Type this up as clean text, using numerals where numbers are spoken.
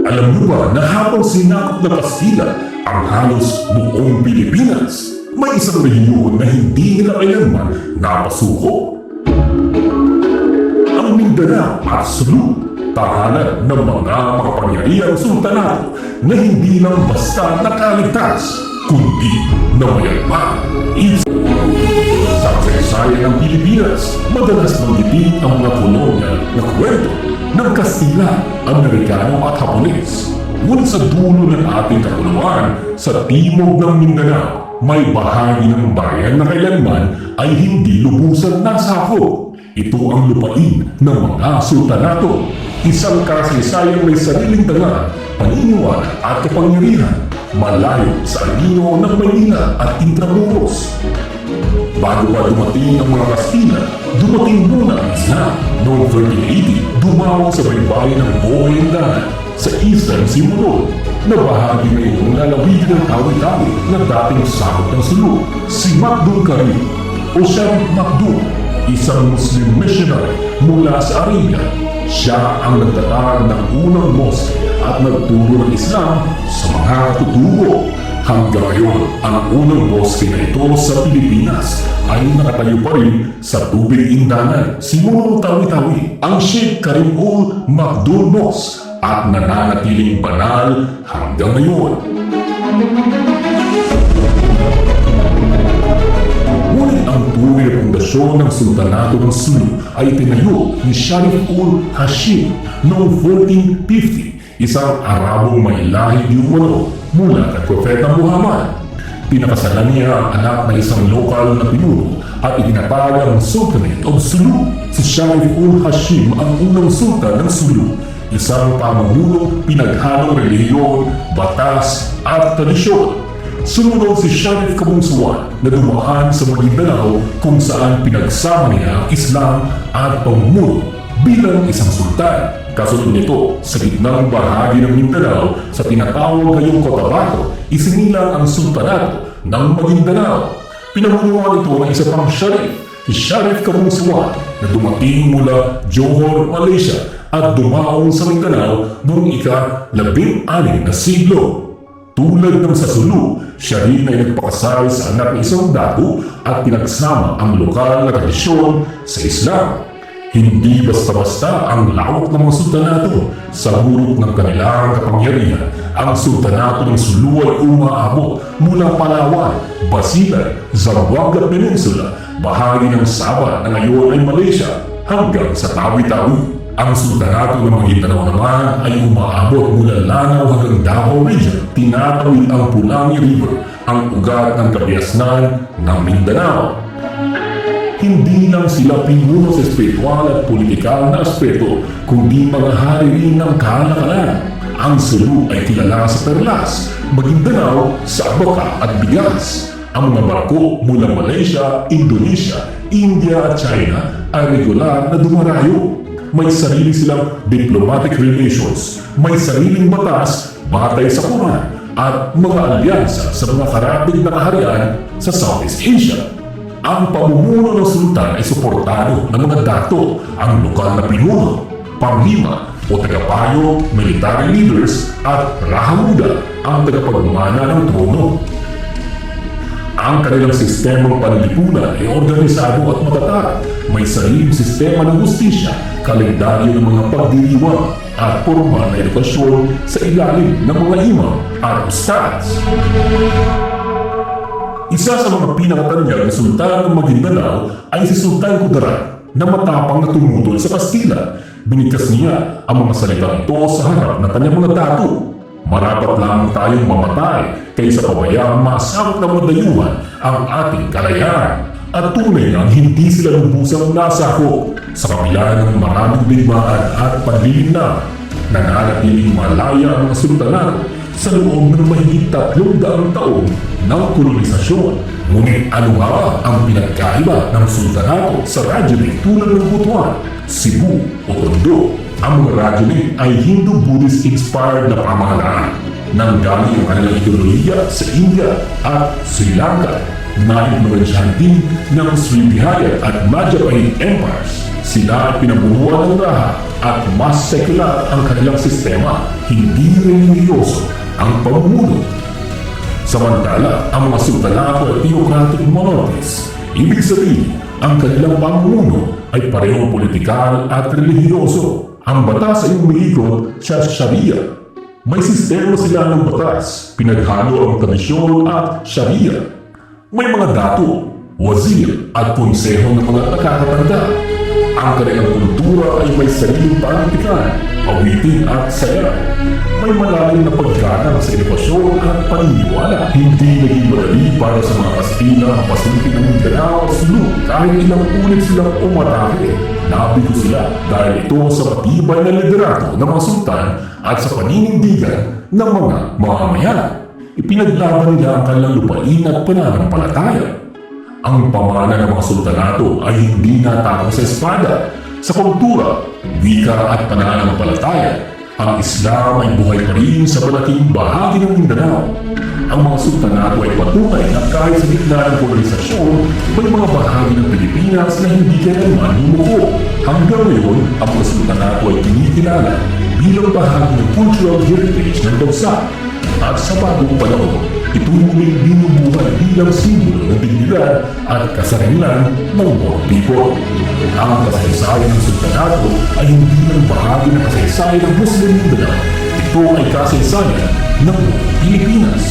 Alam mo ba na habang sinakop na Kastila ang halos buong Pilipinas, may isang rehiyon na hindi nila kailanman napasuko? Ang Mindanao at Sulu, tahanan ng mga makapangyarihang sultanato na hindi lang basta nakaligtas, kundi namayagpag. Sa kasaysayan ng Pilipinas, madalas manggiting ang mga kolonya na kwento ng Kastila, Amerikano at Hapones. Ngunit sa dulo ng ating kapuluan, sa timog ng Mindanao, may bahagi ng bayan na kailanman ay hindi lubusang nasakop. Ito ang lupain ng mga sultanato. Isang kasaysayang may sariling tanga, paniniwala at kapangyarihan, malayo sa anino ng Maynila at Intramuros. Bago pa dumating ang mga Kastila, dumating muna ang Islam. Noong 1380, dumawang sa baybayin ng Bohemia sa Eastern Simulon, na bahagi ngayong lalawigan ng Tawi-Tawi na dating sakop ng Sulu. Si Magdul Karim o Sharif Magdul, isang Muslim missionary mula sa Arabia. Siya ang nagtatag ng unang mosque at nagturo ng Islam sa mga katutubo. Hanggang ngayon, ang unang mosque na ito sa Pilipinas ay nakatayo pa rin sa tubig indangan, simulong Tawi-Tawi, ang Sheikh Karim ul Magdul Mosque, at nananatiling banal hanggang ngayon. Ngunit ang tunay na pundasyon ng Sultanato ng Sulu ay tinayo ni Sharif ul Hashim noong 1450, isang Arabong may lahi di umano mula kay Propeta Muhammad. Pinakasalan niya ang anak na isang lokal na pinuno at itinatag ang Sultanate of Sulu. Si Sharif ul Hashim ang unang sultan ng Sulu, isang pamamulong pinaghalong relihiyon, batas at tradisyon. Sumunod si Sharif Kabungsuan na dumaan sa Mindanao kung saan pinagsama niya ang Islam at pamumuno bilang isang sultan. Kasunod nito, sa gitnang bahagi ng Mindanao sa tinatawag ngayong Cotabato, isinilang ang Sultanato ng Maguindanao. Pinamunuan ito ng isa pang Sharif, si Sharif Kabungsuan na dumating mula Johor, Malaysia at dumaong sa Mindanao noong ika-16 na siglo. Tulad ng sa Sulu, siya rin ay nagpakasal sa anak ng isang dato at pinagsama ang lokal na tradisyon sa Islam. Hindi basta-basta ang lawak ng mga sultanato. Sa hurot ng kanilang kapangyarihan, ang sultanato ng Sulu ay umaabot mula Palawan, Basilan, Zamboanga Peninsula, bahagi ng Sabah na ngayon ay Malaysia, hanggang sa Tawi-Tawi. Ang Sultanato ng Maguindanao naman ay umaabot mula Lanao hanggang Davao Region. Tinatawid ang Pulangi River, ang ugat ng kabiasnan ng Mindanao. Hindi lang sila pinuno sa espiritual at politikal na aspeto, kundi mga hari rin ng kalakalan. Ang Sulu ay kilala sa perlas, Maguindanao sa baka at bigas. Ang mga barko mula Malaysia, Indonesia, India at China ay regular na dumarayo. May sarili silang diplomatic relations, may sariling batas batay sa Quran at mga alyansa sa mga karatig na kaharian sa Southeast Asia. Ang pamumuno ng sultan ay suportado ng mga dato, ang lokal na pinuno, panglima o tagapayo, military leaders at rahamuda, ang tagapagmana ng trono. Ang kanilang sistemang panlipunan ay organisado at matatag. May sariling sistema ng hustisya, kalendaryo ng mga pagdiriwang at formal na edukasyon sa ilalim ng mga imam at ustads. Isa sa mga pinakatanyag na sultan ng Maguindanao ay si Sultan Kudarat na matapang na tumutol sa Kastila. Binigkas niya ang mga salitang ito sa harap ng kanyang mga dato. Marapat lamang tayong mamatay kaysa pabayang masakot ng madayuhan ang ating kalayaan. At tunay na hindi sila lubusang nasakop sa kabila ng maraming digmaan at panlilinlang. Nananatiling malaya ang mga sultanato sa loob ng mahigit 300 taon ng kolonisasyon. Ngunit ano nga ba ang pinagkaiba ng sultanato sa Rajani tulad ng Butuan, Cebu o Tondo? Ang mga Rajani ay Hindu-Buddhist-inspired na pamahalaan. Nanggaling ang kanilang ideolohiya sa India at Sri Lanka. Na-influensyahan din ng Srivijaya at Majapahit Empires. Sila ay pinabunuan ng Raha at mas sekular ang kanilang sistema, hindi religyoso ang pamumuno. Samantala, ang mga sultanato ay theocratic monarchies. Ibig sabihin, ang kanilang pamumuno ay parehong politikal at religyoso. Ang batas ay umiikot sa Sharia. May sistema sila ng batas, pinaghalo ang tradisyon at Sharia. May mga dato, wazir at konseho ng mga nakakatanda. Ang kanilang kultura ay may sariling panitikan, awitin at saya. May malalim na pagganang sa edukasyon at paniniwala. Hindi naging madali para sa mga Kastila ang pasukin ng Mindanao at Sulu kahit ilang ulit silang umatake. Nabigo sila dahil ito sa matibay na liderato ng mga sultan at sa paninindigan ng mga mamamayan. Ipinaglaban nila ang kanilang lupain at pananampalataya. Ang pamana ng mga sultanato ay hindi natakot sa espada, sa kultura, wika at pananampalataya. Ang Islam ay buhay pa rin sa malaking bahagi ng Mindanao. Ang mga sultanato ay patunay na kahit sa gitna ng kolonisasyon, may mga bahagi ng Pilipinas na hindi kailanman yumuko. Hanggang ngayon, ang mga sultanato ay kinikilala bilang bahagi ng cultural heritage ng bansa. At sa bagong panahon, ito muling binubuhay bilang simbolo ng dignidad at kasarilan ng mga people. Ang kasaysayan ng sultanato ay hindi lang bahagi ng kasaysayan ng Muslim Mindanao. Ito ay kasaysayan ng Pilipinas.